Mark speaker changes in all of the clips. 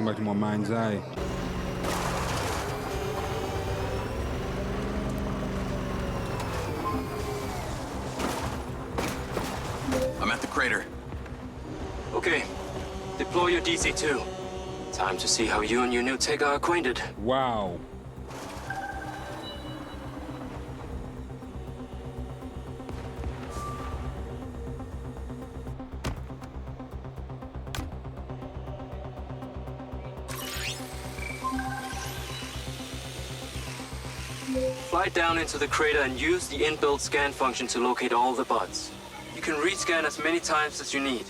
Speaker 1: Welcome back to more Mindseye.
Speaker 2: I'm at the crater.
Speaker 3: Okay. Deploy your DC-2. Time to see how you and your new tech are acquainted.
Speaker 1: Wow.
Speaker 3: Fly down into the crater and use the inbuilt scan function to locate all the buds. You can rescan as many times as you need.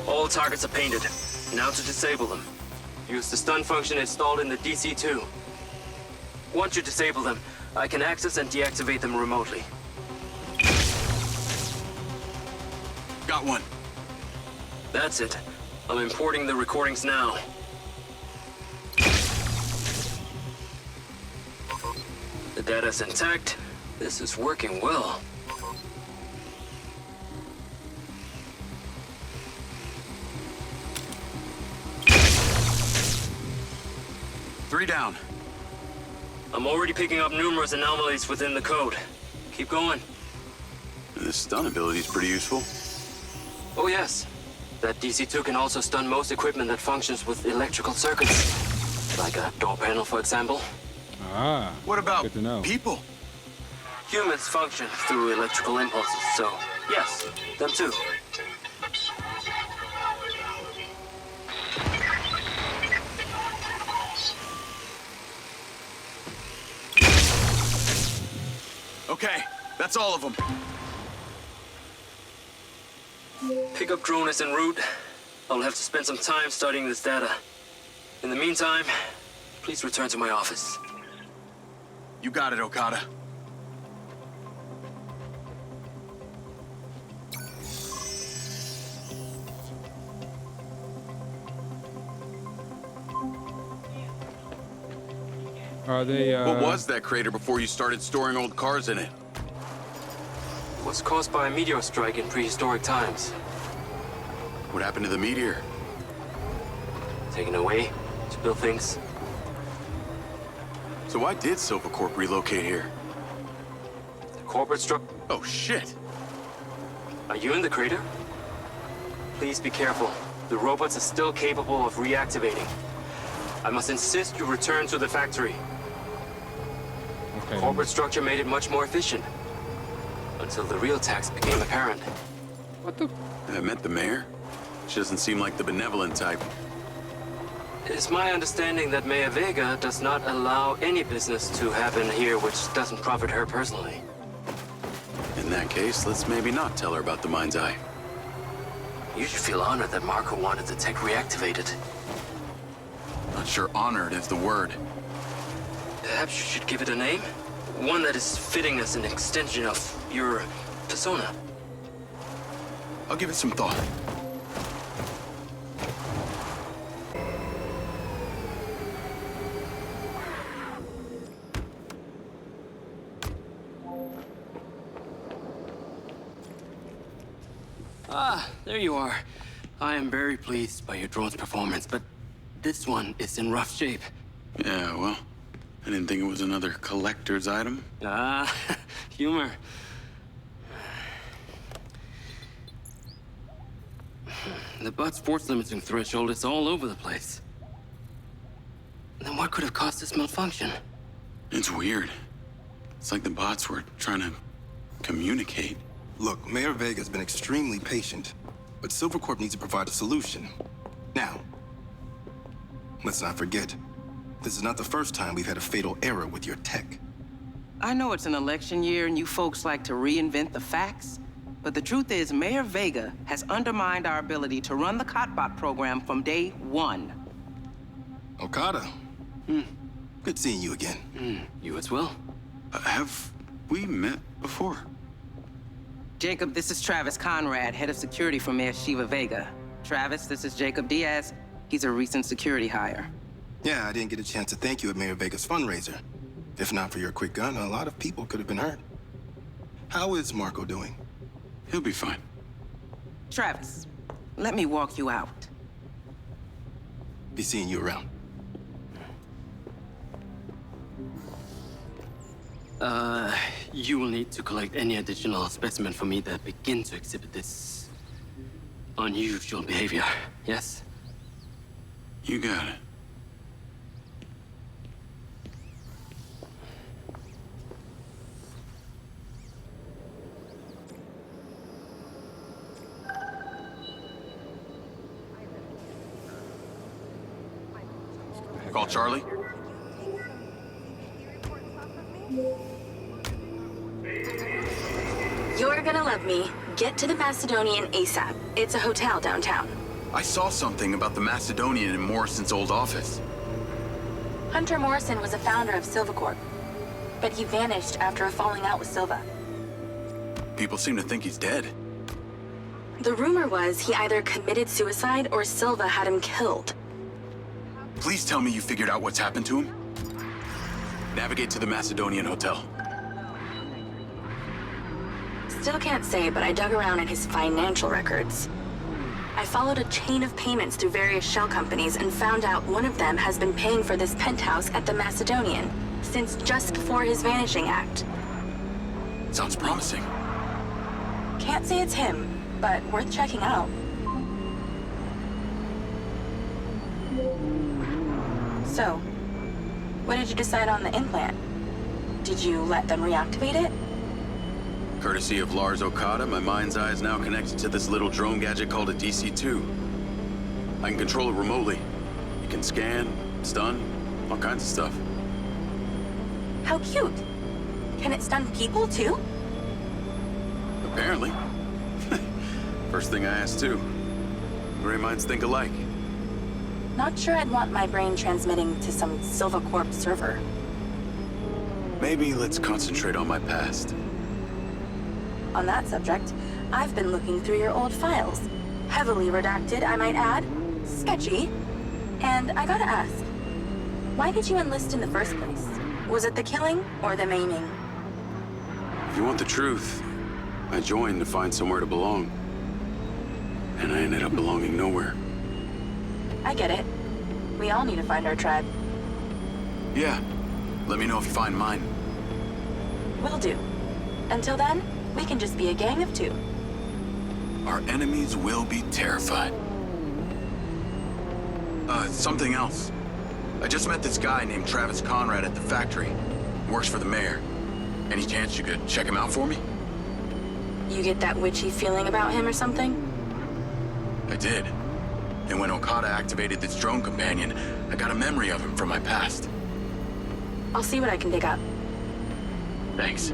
Speaker 3: All targets are painted. Now to disable them. Use the stun function installed in the DC-2. Once you disable them, I can access and deactivate them remotely.
Speaker 2: Got one.
Speaker 3: That's it. I'm importing the recordings now. The data's intact. This is working well.
Speaker 2: Three down.
Speaker 3: I'm already picking up numerous anomalies within the code. Keep going.
Speaker 2: This stun ability is pretty useful.
Speaker 3: Oh yes. That DC-2 can also stun most equipment that functions with electrical circuits. Like a door panel, for example.
Speaker 1: Ah.
Speaker 2: What about
Speaker 1: good to know.
Speaker 2: people?
Speaker 3: Humans function through electrical impulses, so yes, them too.
Speaker 2: Okay, that's all of them.
Speaker 3: Pickup drone is en route. I'll have to spend some time studying this data. In the meantime, please return to my office.
Speaker 2: You got it, Okada.
Speaker 1: Are they,
Speaker 2: What was that crater before you started storing old cars in it?
Speaker 3: It was caused by a meteor strike in prehistoric times.
Speaker 2: What happened to the meteor?
Speaker 3: Taken away to build things.
Speaker 2: So why did Silvercorp relocate here?
Speaker 3: The corporate struck.
Speaker 2: Oh, shit.
Speaker 3: Are you in the crater? Please be careful. The robots are still capable of reactivating. I must insist you return to the factory.
Speaker 1: okay.
Speaker 3: Corporate structure made it much more efficient. Until the real tax became apparent.
Speaker 1: What the?
Speaker 2: I met the mayor. She doesn't seem like the benevolent type.
Speaker 3: It is my understanding that Mayor Vega does not allow any business to happen here which doesn't profit her personally.
Speaker 2: In that case, let's maybe not tell her about the Mindseye.
Speaker 3: You should feel honored that Marco wanted the tech reactivated.
Speaker 2: Not sure honored is the word.
Speaker 3: Perhaps you should give it a name? One that is fitting as an extension of your persona.
Speaker 2: I'll give it some thought.
Speaker 3: Ah, there you are. I am very pleased by your drone's performance, but this one is in rough shape.
Speaker 2: Yeah, well, I didn't think it was another collector's item.
Speaker 3: Ah, humor. The bud's force limiting threshold is all over the place. Then what could have caused this malfunction?
Speaker 2: It's weird. It's like the bots were trying to communicate.
Speaker 4: Look, Mayor Vega's been extremely patient, but Silvercorp needs to provide a solution. Now, let's not forget, this is not the first time we've had a fatal error with your tech.
Speaker 5: I know it's an election year and you folks like to reinvent the facts, but the truth is Mayor Vega has undermined our ability to run the Cotbot program from day one.
Speaker 4: Okada. Good seeing you again.
Speaker 3: You as well.
Speaker 2: Have we met before?
Speaker 5: Jacob, this is Travis Conrad, head of security for Mayor Shiva Vega. Travis, this is Jacob Diaz. He's a recent security hire.
Speaker 4: Yeah, I didn't get a chance to thank you at Mayor Vega's fundraiser. If not for your quick gun, a lot of people could have been hurt. How is Marco doing?
Speaker 2: He'll be fine.
Speaker 5: Travis, let me walk you out.
Speaker 4: Be seeing you around.
Speaker 3: You will need to collect any additional specimen for me that begin to exhibit this unusual behavior, yes?
Speaker 2: You got it. Call Charlie.
Speaker 6: You're gonna love me. Get to the Macedonian ASAP. It's a hotel downtown.
Speaker 2: I saw something about the Macedonian in Morrison's old office.
Speaker 6: Hunter Morrison was a founder of Silva Corp, but he vanished after a falling out with Silva.
Speaker 2: People seem to think he's dead.
Speaker 6: The rumor was he either committed suicide or Silva had him killed.
Speaker 2: Please tell me you figured out what's happened to him. Navigate to the Macedonian Hotel.
Speaker 6: Still can't say, but I dug around in his financial records. I followed a chain of payments through various shell companies and found out one of them has been paying for this penthouse at the Macedonian since just before his vanishing act.
Speaker 2: Sounds promising.
Speaker 6: Can't say it's him, but worth checking out. So, what did you decide on the implant? Did you let them reactivate it?
Speaker 2: Courtesy of Lars Okada, my Mindseye is now connected to this little drone gadget called a DC-2. I can control it remotely. It can scan, stun, all kinds of stuff.
Speaker 6: How cute. Can it stun people too?
Speaker 2: Apparently. First thing I asked too. Gray minds think alike.
Speaker 6: Not sure I'd want my brain transmitting to some Silva Corp server.
Speaker 2: Maybe let's concentrate on my past.
Speaker 6: On that subject, I've been looking through your old files. Heavily redacted, I might add. Sketchy. And I gotta ask, why did you enlist in the first place? Was it the killing or the maiming?
Speaker 2: If you want the truth, I joined to find somewhere to belong. And I ended up belonging nowhere.
Speaker 6: I get it. We all need to find our tribe.
Speaker 2: Yeah. Let me know if you find mine.
Speaker 6: Will do. Until then, we can just be a gang of two.
Speaker 2: Our enemies will be terrified. Something else. I just met this guy named Travis Conrad at the factory. He works for the mayor. Any chance you could check him out for me?
Speaker 6: You get that witchy feeling about him or something?
Speaker 2: I did. And when Okada activated this drone companion, I got a memory of him from my past.
Speaker 6: I'll see what I can dig up.
Speaker 2: Thanks.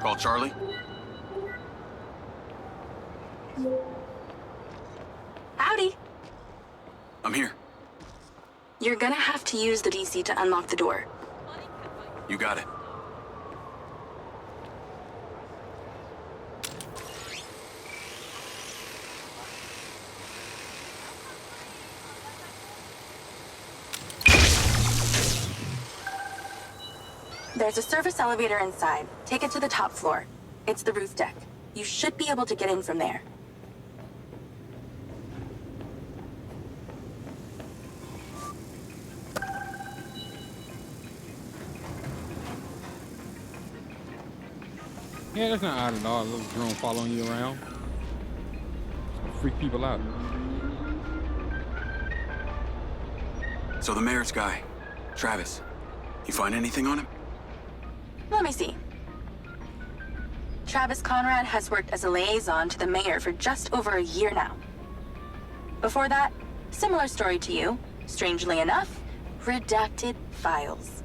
Speaker 2: Call Charlie?
Speaker 6: Howdy.
Speaker 2: I'm here.
Speaker 6: You're gonna have to use the DC to unlock the door.
Speaker 2: You got it.
Speaker 6: There's a service elevator inside. Take it to the top floor. It's the roof deck. You should be able to get in from there.
Speaker 1: Yeah, that's not odd at all. A little drone following you around. Freak people out.
Speaker 2: So the mayor's guy, Travis, you find anything on him?
Speaker 6: Let me see. Travis Conrad has worked as a liaison to the mayor for just over a year now. Before that, similar story to you. Strangely enough, redacted files.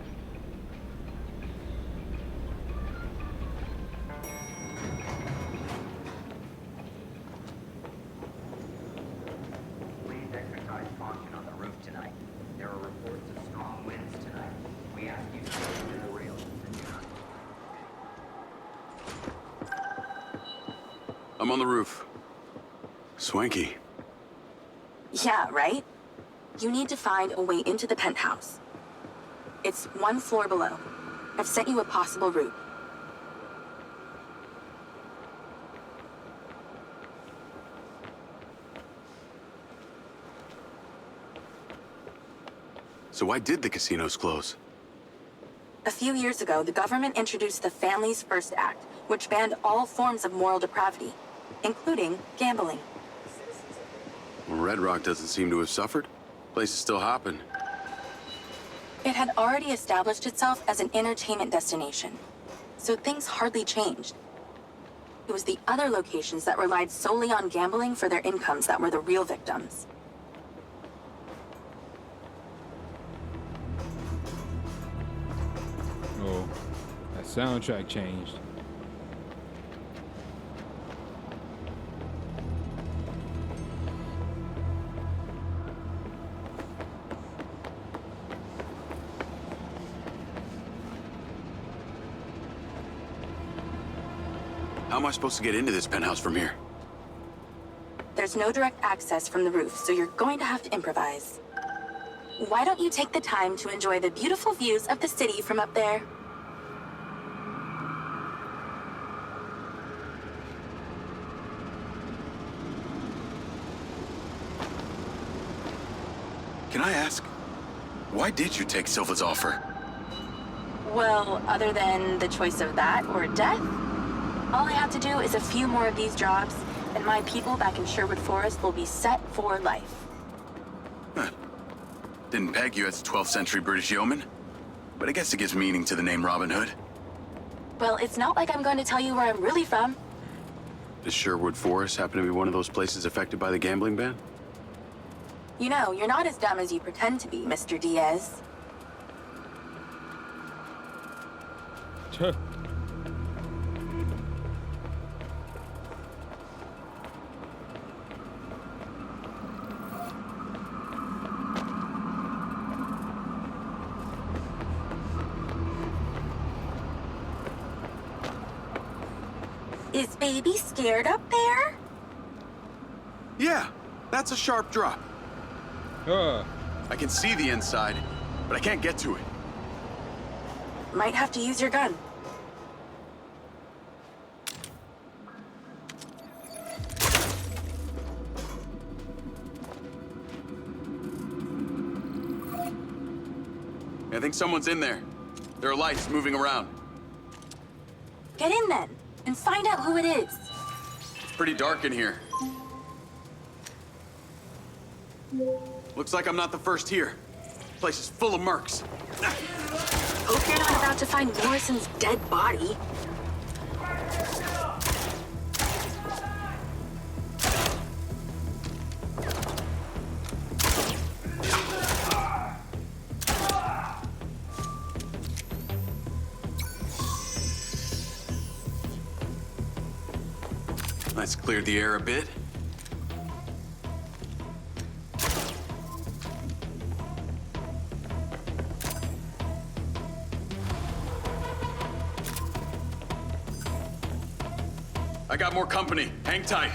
Speaker 7: Please exercise caution on the roof tonight. There are reports of strong winds tonight. We ask you to stay to the rails and do not.
Speaker 2: I'm on the roof. Swanky.
Speaker 6: Yeah, right? You need to find a way into the penthouse. It's one floor below. I've sent you a possible route.
Speaker 2: So why did the casinos close?
Speaker 6: A few years ago, the government introduced the Family's First Act, which banned all forms of moral depravity, including gambling.
Speaker 2: Well, Red Rock doesn't seem to have suffered. Place is still hopping.
Speaker 6: It had already established itself as an entertainment destination, so things hardly changed. It was the other locations that relied solely on gambling for their incomes that were the real victims.
Speaker 1: Oh, that soundtrack changed.
Speaker 2: How am I supposed to get into this penthouse from here?
Speaker 6: There's no direct access from the roof, so you're going to have to improvise. Why don't you take the time to enjoy the beautiful views of the city from up there?
Speaker 2: Can I ask, why did you take Silva's offer?
Speaker 6: Well, other than the choice of that or death, all I have to do is a few more of these jobs, and my people back in Sherwood Forest will be set for life.
Speaker 2: Huh. Didn't peg you as a 12th century British yeoman, but I guess it gives meaning to the name Robin Hood.
Speaker 6: Well, it's not like I'm going to tell you where I'm really from.
Speaker 2: Does Sherwood Forest happen to be one of those places affected by the gambling ban?
Speaker 6: You know, you're not as dumb as you pretend to be, Mr. Diaz.
Speaker 1: Tuh.
Speaker 6: Is baby scared up there?
Speaker 2: Yeah, that's a sharp drop. I can see the inside, but I can't get to it.
Speaker 6: Might have to use your gun.
Speaker 2: I think someone's in there. There are lights moving around.
Speaker 6: Get in then, and find out who it is.
Speaker 2: It's pretty dark in here. Looks like I'm not the first here. Place is full of mercs.
Speaker 6: Hope you're not about to find Morrison's dead body.
Speaker 2: Let's clear the air a bit. I got more company. Hang tight.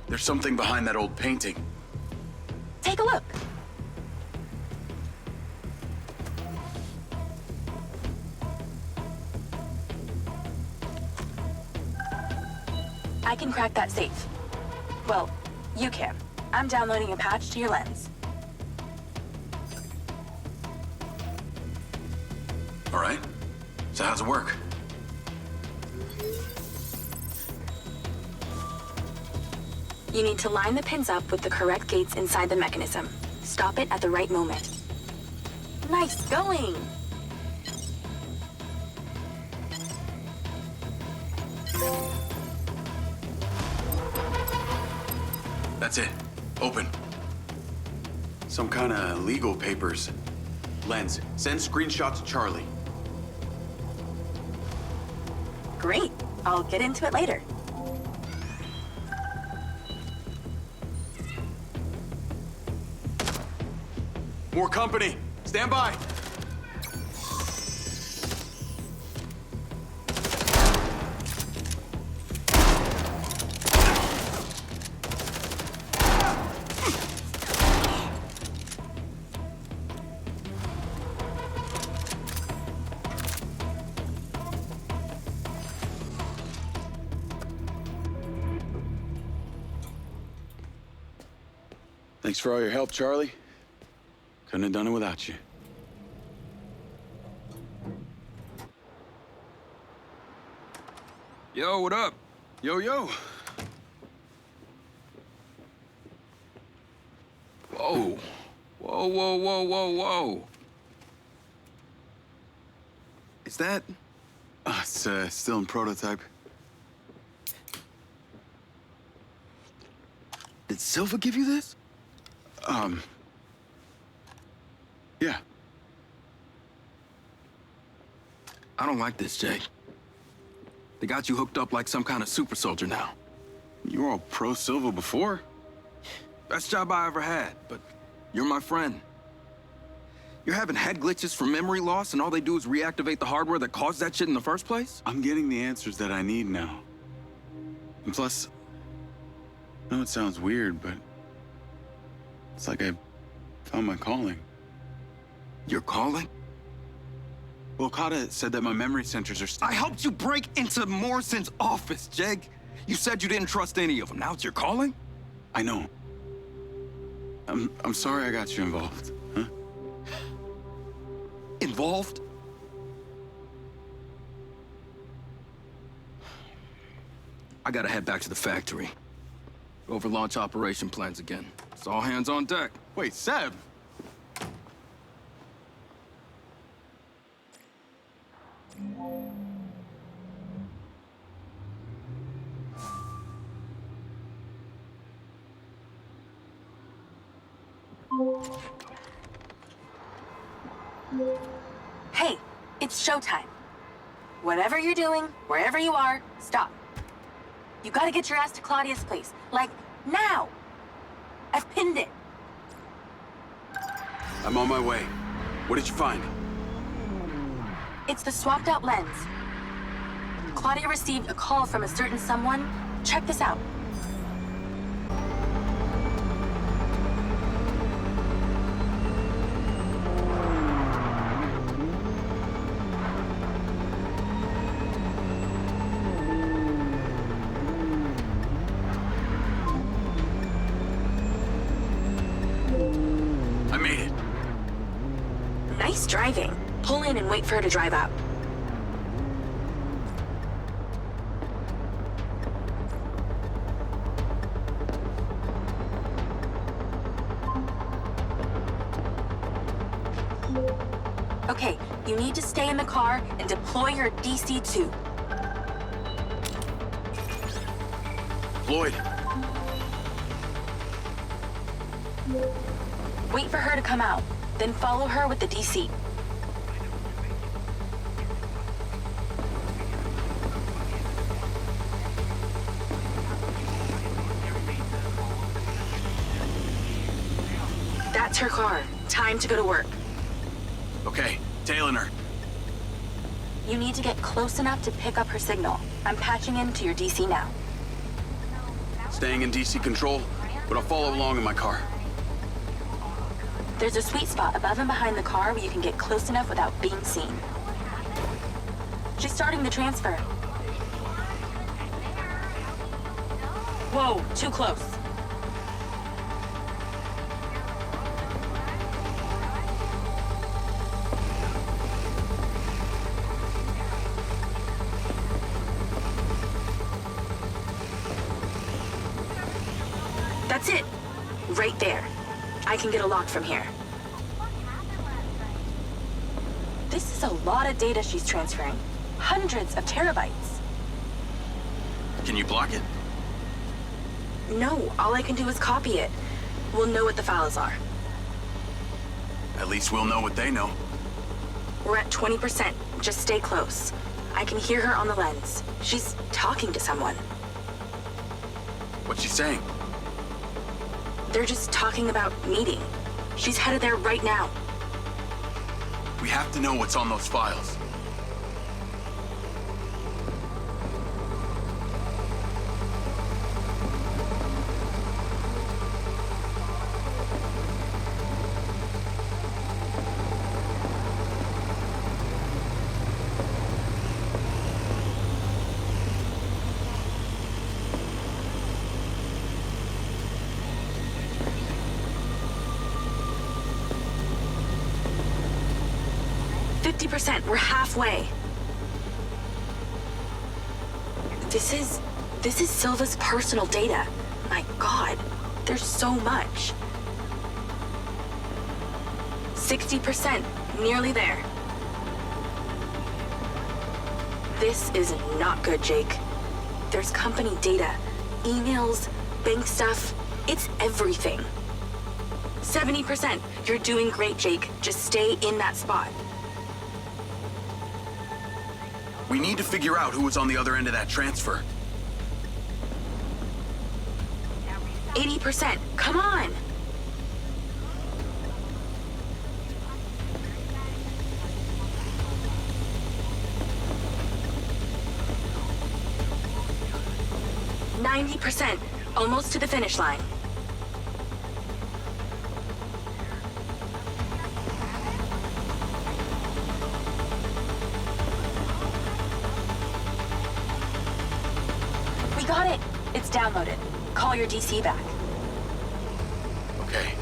Speaker 2: There's something behind that old painting.
Speaker 6: Take a look. I can crack that safe. Well, you can. I'm downloading a patch to your lens.
Speaker 2: All right. So how's it work?
Speaker 6: You need to line the pins up with the correct gates inside the mechanism. Stop it at the right moment. Nice going!
Speaker 2: That's it. Open. Some kind of legal papers. Lens, send screenshot to Charlie.
Speaker 6: Great. I'll get into it later.
Speaker 2: More company. Stand by. Thanks for all your help, Charlie. Couldn't have done it without you.
Speaker 8: Yo, what up? Yo, yo. Whoa. Whoa, whoa, whoa, whoa, whoa. Is that...
Speaker 2: It's still in prototype.
Speaker 8: Did Silva give you this?
Speaker 2: Yeah.
Speaker 8: I don't like this, Jay. They got you hooked up like some kind of super soldier now.
Speaker 2: You were all pro-Silva before.
Speaker 8: Best job I ever had, but you're my friend. You're having head glitches from memory loss, and all they do is reactivate the hardware that caused that shit in the first place?
Speaker 2: I'm getting the answers that I need now. And plus, I know it sounds weird, but it's like I found my calling.
Speaker 8: Your calling?
Speaker 2: Well, Okada said that my memory centers are
Speaker 8: I helped you break into Morrison's office, Jeg. You said you didn't trust any of them. Now it's your calling?
Speaker 2: I know. I'm sorry I got you involved, huh?
Speaker 8: Involved? I gotta head back to the factory. Go over launch operation plans again. It's all hands on deck.
Speaker 2: Wait, Seb!
Speaker 6: Hey, it's showtime. Whatever you're doing, wherever you are, stop. You gotta get your ass to Claudia's place. Like, now! I've pinned it.
Speaker 2: I'm on my way. What did you find?
Speaker 6: It's the swapped out lens. Claudia received a call from a certain someone. Check this out.
Speaker 2: I made it.
Speaker 6: Nice driving. Pull in and wait for her to drive out. Okay, you need to stay in the car and deploy your DC-2.
Speaker 2: Floyd.
Speaker 6: Wait for her to come out, then follow her with the DC. That's her car. Time to go to work.
Speaker 2: Okay, tailing her.
Speaker 6: You need to get close enough to pick up her signal. I'm patching into your DC now.
Speaker 2: staying in DC control, but I'll follow along in my car.
Speaker 6: There's a sweet spot above and behind the car where you can get close enough without being seen. She's starting the transfer. Whoa, too close. That's it. Right there. I can get a lock from here. This is a lot of data she's transferring. Hundreds of terabytes.
Speaker 2: Can you block it?
Speaker 6: No, all I can do is copy it. We'll know what the files are.
Speaker 2: At least we'll know what they know.
Speaker 6: We're at 20%. Just stay close. I can hear her on the lens. She's talking to someone.
Speaker 2: What's she saying?
Speaker 6: They're just talking about meeting. She's headed there right now.
Speaker 2: We have to know what's on those files.
Speaker 6: We're halfway. This is Silva's personal data. My God, there's so much. 60%, nearly there. This is not good, Jake. There's company data, emails, bank stuff. It's everything. 70%. You're doing great, Jake. Just stay in that spot.
Speaker 2: We need to figure out who was on the other end of that transfer.
Speaker 6: 80%. Come on. %. Almost to the finish line. We got it. It's downloaded. Call your DC back.
Speaker 2: Okay.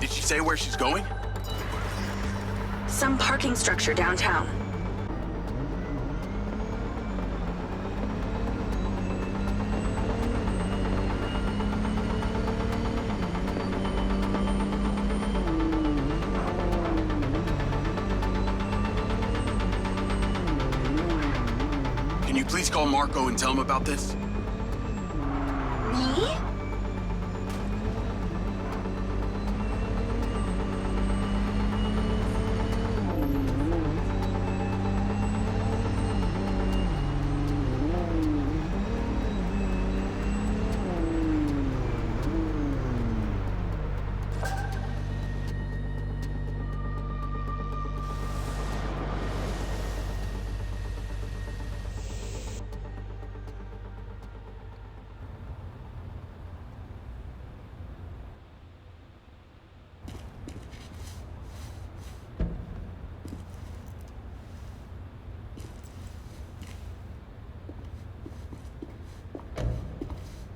Speaker 2: Did she say where she's going?
Speaker 6: Some parking structure downtown.
Speaker 2: Can you please call Marco and tell him about this?
Speaker 6: Me?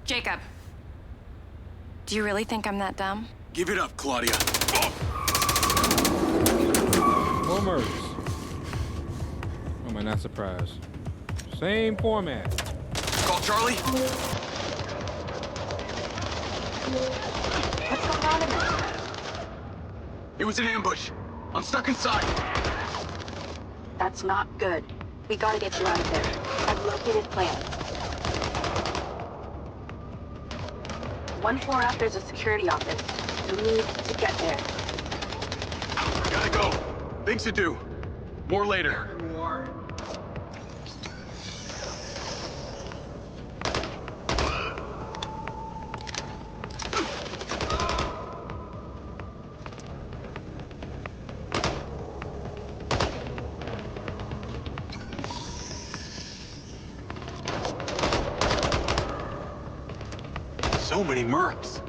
Speaker 9: Jacob. Do you really think I'm that dumb?
Speaker 2: Give it up, Claudia.
Speaker 1: More murders. Am I not surprised? Same format.
Speaker 2: Call Charlie.
Speaker 6: What's going on in there?
Speaker 2: It was an ambush. I'm stuck inside.
Speaker 6: That's not good. We gotta get you out of there. I've located plans. One floor up, there's a security office. You need to get there.
Speaker 2: Gotta go. Things to do. More later. So many mercs.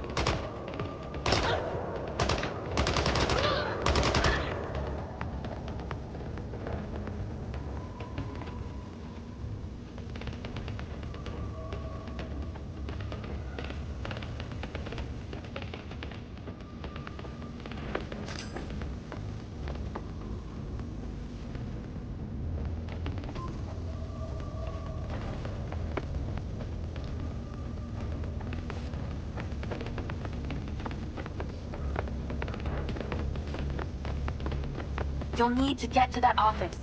Speaker 6: You'll need to get to that office.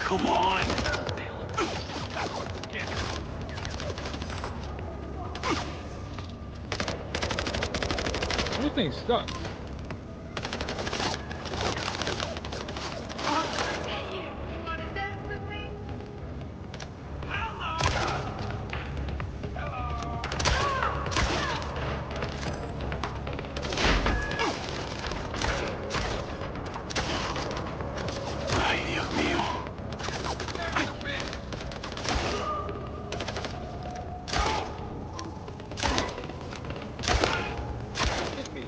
Speaker 2: Come on.
Speaker 1: This thing stuck.
Speaker 2: Ay, Dios mío.
Speaker 1: Hit me.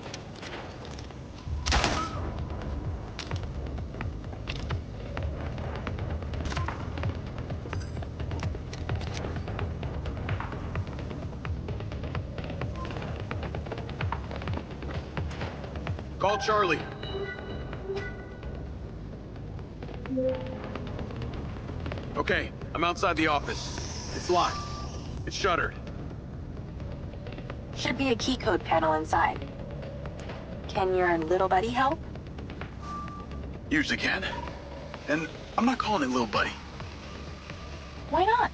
Speaker 2: Call Charlie. Okay, I'm outside the office. It's locked. It's shuttered.
Speaker 6: Should be a key code panel inside. Can your little buddy help?
Speaker 2: Usually can. And I'm not calling it little buddy.
Speaker 6: Why not?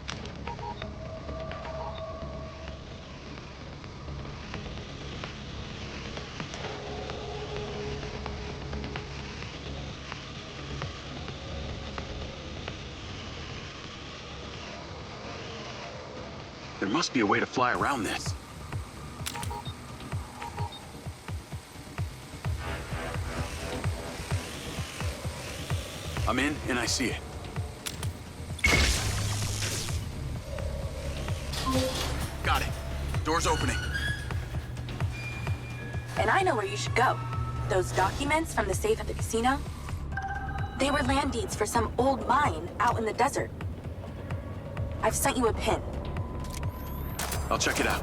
Speaker 2: There must be a way to fly around this. I'm in, and I see it. Got it. Door's opening.
Speaker 6: And I know where you should go. Those documents from the safe at the casino? They were land deeds for some old mine out in the desert. I've sent you a pin.
Speaker 2: I'll check it out.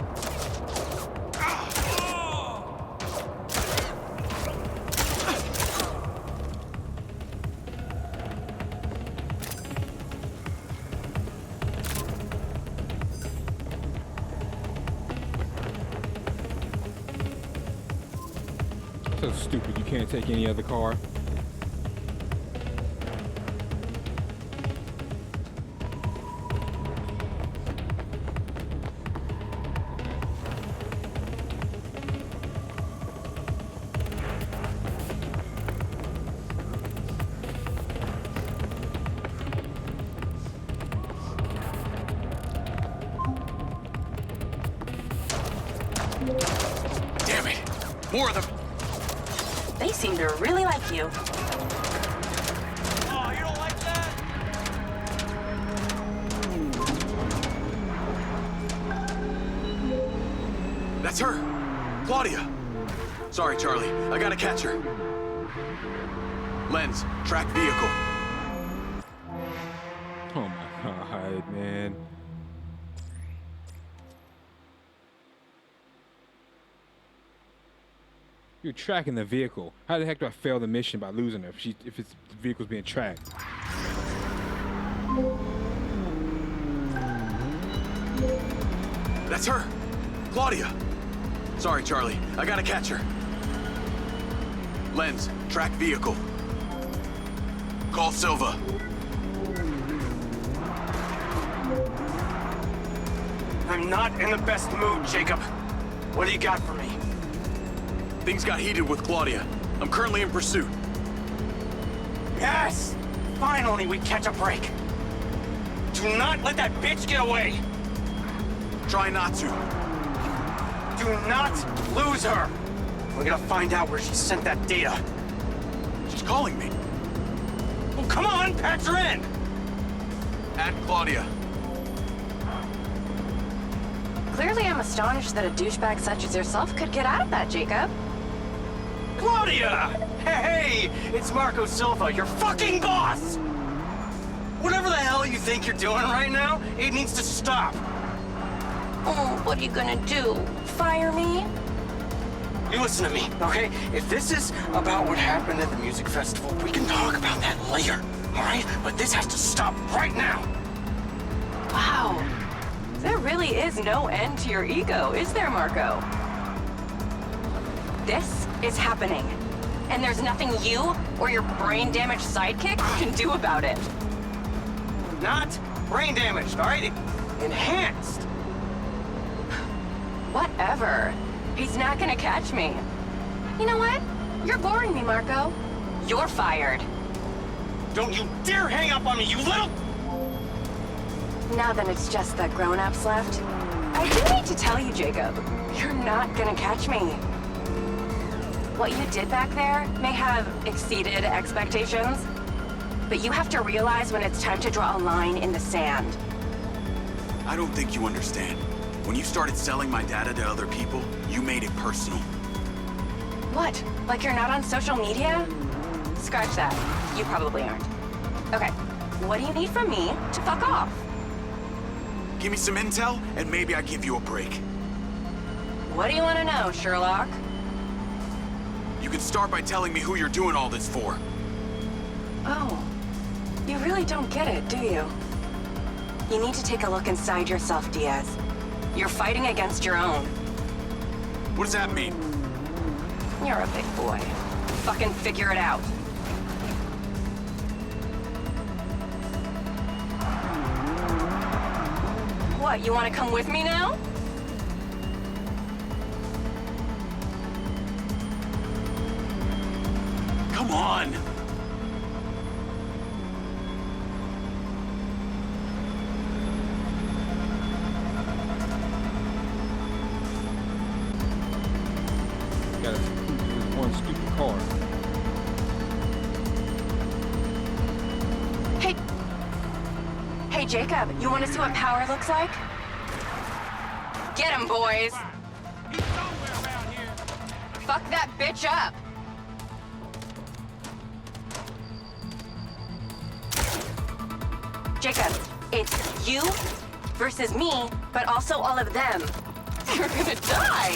Speaker 1: So stupid, you can't take any other car.
Speaker 2: Damn it! More of them!
Speaker 6: They seem to really like you.
Speaker 2: Oh, you don't like that? That's her! Claudia! Sorry, Charlie. I gotta catch her. Lens, track vehicle.
Speaker 1: Oh my god, man. You're tracking the vehicle. How the heck do I fail the mission by losing her if the vehicle's being tracked?
Speaker 2: That's her! Claudia! Sorry, Charlie. I gotta catch her. Lens, track vehicle. Call Silva.
Speaker 10: I'm not in the best mood, Jacob. What do you got for me?
Speaker 2: Things got heated with Claudia. I'm currently in pursuit.
Speaker 10: Yes! Finally, we catch a break. Do not let that bitch get away!
Speaker 2: Try not to.
Speaker 10: Do not lose her! We're gonna find out where she sent that data.
Speaker 2: She's calling me.
Speaker 10: Well, come on, patch her in!
Speaker 2: Add Claudia.
Speaker 6: Clearly, I'm astonished that a douchebag such as yourself could get out of that, Jacob.
Speaker 10: Claudia! Hey, it's Marco Silva, your fucking boss! Whatever the hell you think you're doing right now, it needs to stop.
Speaker 6: Oh, what are you gonna do? Fire me?
Speaker 10: You listen to me, okay? If this is about what happened at the music festival, we can talk about that later, all right? But this has to stop right now.
Speaker 6: Wow. There really is no end to your ego, is there, Marco? This is happening, and there's nothing you or your brain-damaged sidekick can do about it.
Speaker 10: Not brain damaged, all right? Enhanced.
Speaker 6: Whatever. He's not gonna catch me. You know what? You're boring me, Marco. You're fired.
Speaker 10: Don't you dare hang up on me, you little...
Speaker 6: Now that it's just the grown-ups left, I do need to tell you, Jacob, you're not gonna catch me. What you did back there may have exceeded expectations, but you have to realize when it's time to draw a line in the sand.
Speaker 2: I don't think you understand. When you started selling my data to other people, you made it personal.
Speaker 6: What? Like you're not on social media? Scratch that. You probably aren't. Okay, what do you need from me to fuck off?
Speaker 2: Give me some intel, and maybe I give you a break.
Speaker 6: What do you want to know, Sherlock?
Speaker 2: You can start by telling me who you're doing all this for.
Speaker 6: Oh, you really don't get it, do you? You need to take a look inside yourself, Diaz. You're fighting against your own.
Speaker 2: What does that mean?
Speaker 6: You're a big boy. Fucking figure it out. What, you want to come with me now?
Speaker 2: Come on!
Speaker 1: Got one stupid car.
Speaker 6: Hey, Jacob, you want to see what power looks like? Get him, boys! Fuck that bitch up! Jacob, it's you versus me, but also all of them. You're gonna die!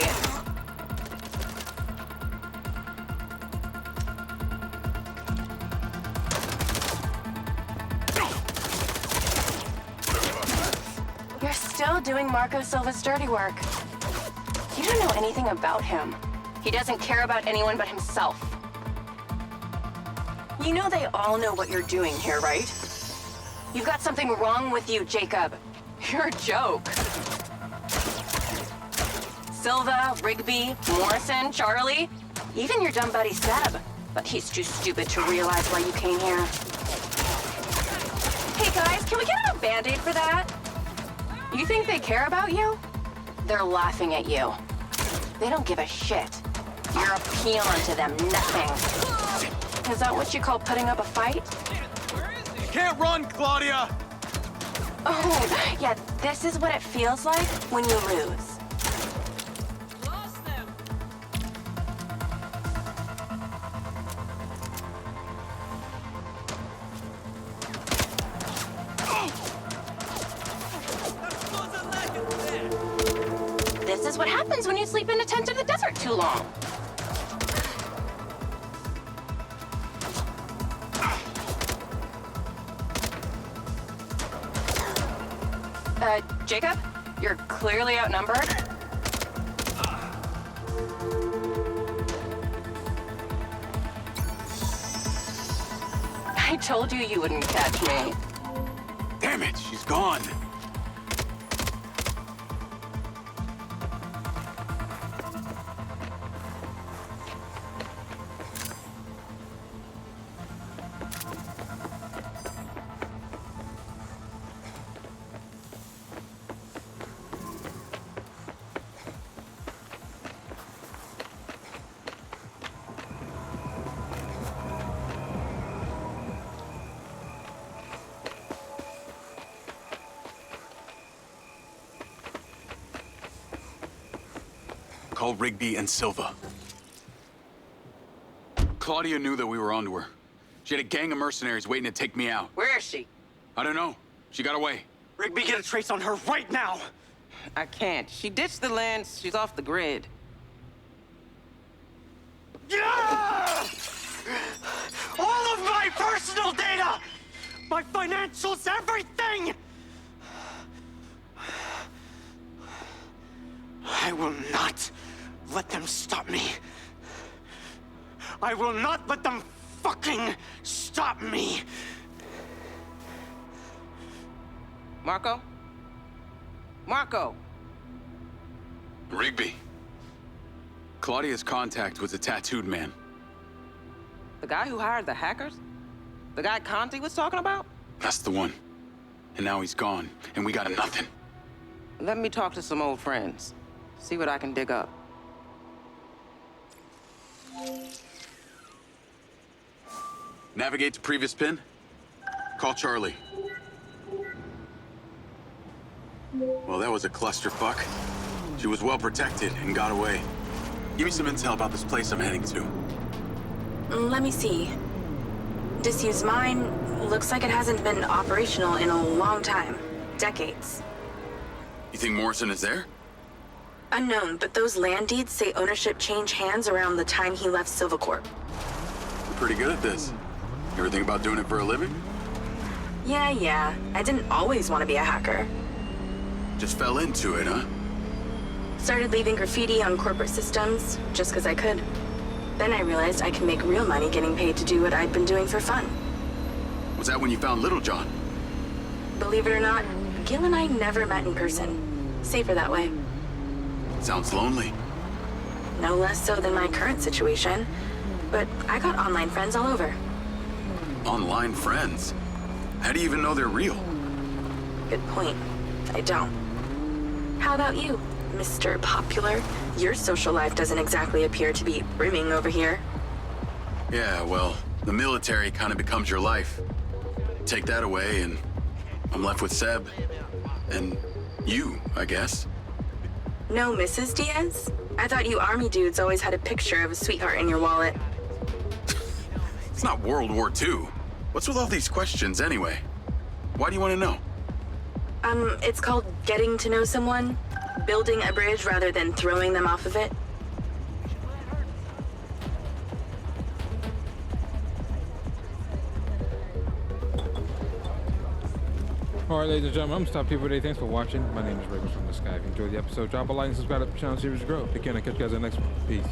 Speaker 6: You're still doing Marco Silva's dirty work. You don't know anything about him. He doesn't care about anyone but himself. You know they all know what you're doing here, right? You've got something wrong with you, Jacob. You're a joke. Silva, Rigby, Morrison, Charlie, even your dumb buddy Seb. But he's too stupid to realize why you came here. Hey guys, can we get a Band-Aid for that? You think they care about you? They're laughing at you. They don't give a shit. You're a peon to them, nothing. Is that what you call putting up a fight?
Speaker 2: Can't run, Claudia!
Speaker 6: Oh, yeah, this is what it feels like when you lose.
Speaker 11: Lost them.
Speaker 6: This is what happens when you sleep in a tent in the desert too long.
Speaker 5: Jacob, you're clearly outnumbered. I told you you wouldn't catch me.
Speaker 2: Damn it, she's gone. Call Rigby and Silva. Claudia knew that we were onto her. She had a gang of mercenaries waiting to take me out.
Speaker 5: Where is she?
Speaker 2: I don't know. She got away.
Speaker 10: Rigby, get a trace on her right now!
Speaker 5: I can't. She ditched the land. She's off the grid.
Speaker 10: Yeah! All of my personal data! My financials, everything! I will not let them stop me. I will not let them fucking stop me.
Speaker 5: Marco? Marco!
Speaker 2: Rigby. Claudia's contact was a tattooed man.
Speaker 5: The guy who hired the hackers? The guy Conti was talking about?
Speaker 2: That's the one. And now he's gone, and we got nothing.
Speaker 5: Let me talk to some old friends. See what I can dig up.
Speaker 2: Navigate to previous pin. Call Charlie. Well, that was a clusterfuck. She was well protected and got away. Give me some intel about this place I'm heading to.
Speaker 6: Let me see. Disused mine looks like it hasn't been operational in a long time. Decades.
Speaker 2: You think Morrison is there?
Speaker 6: Unknown, but those land deeds say ownership changed hands around the time he left Silvercorp.
Speaker 2: You're pretty good at this. You ever think about doing it for a living?
Speaker 6: Yeah. I didn't always want to be a hacker.
Speaker 2: Just fell into it, huh?
Speaker 6: Started leaving graffiti on corporate systems just because I could. Then I realized I can make real money getting paid to do what I'd been doing for fun.
Speaker 2: Was that when you found Little John?
Speaker 6: Believe it or not, Gil and I never met in person. Safer that way.
Speaker 2: Sounds lonely.
Speaker 6: No less so than my current situation. But I got online friends all over.
Speaker 2: Online friends? How do you even know they're real?
Speaker 6: Good point. I don't. How about you, Mr. Popular? Your social life doesn't exactly appear to be brimming over here.
Speaker 2: Yeah, well, the military kind of becomes your life. Take that away and I'm left with Seb. And you, I guess.
Speaker 6: No Mrs. Diaz? I thought you army dudes always had a picture of a sweetheart in your wallet.
Speaker 2: It's not World War II. What's with all these questions anyway? Why do you want to know?
Speaker 6: It's called getting to know someone. Building a bridge rather than throwing them off of it.
Speaker 1: All right, ladies and gentlemen, I'm gonna stop here today. Thanks for watching. My name is Ravens from the Sky. If you enjoyed the episode, drop a like and subscribe to the channel. Series grow. Take care and I'll catch you guys in the next one. Peace.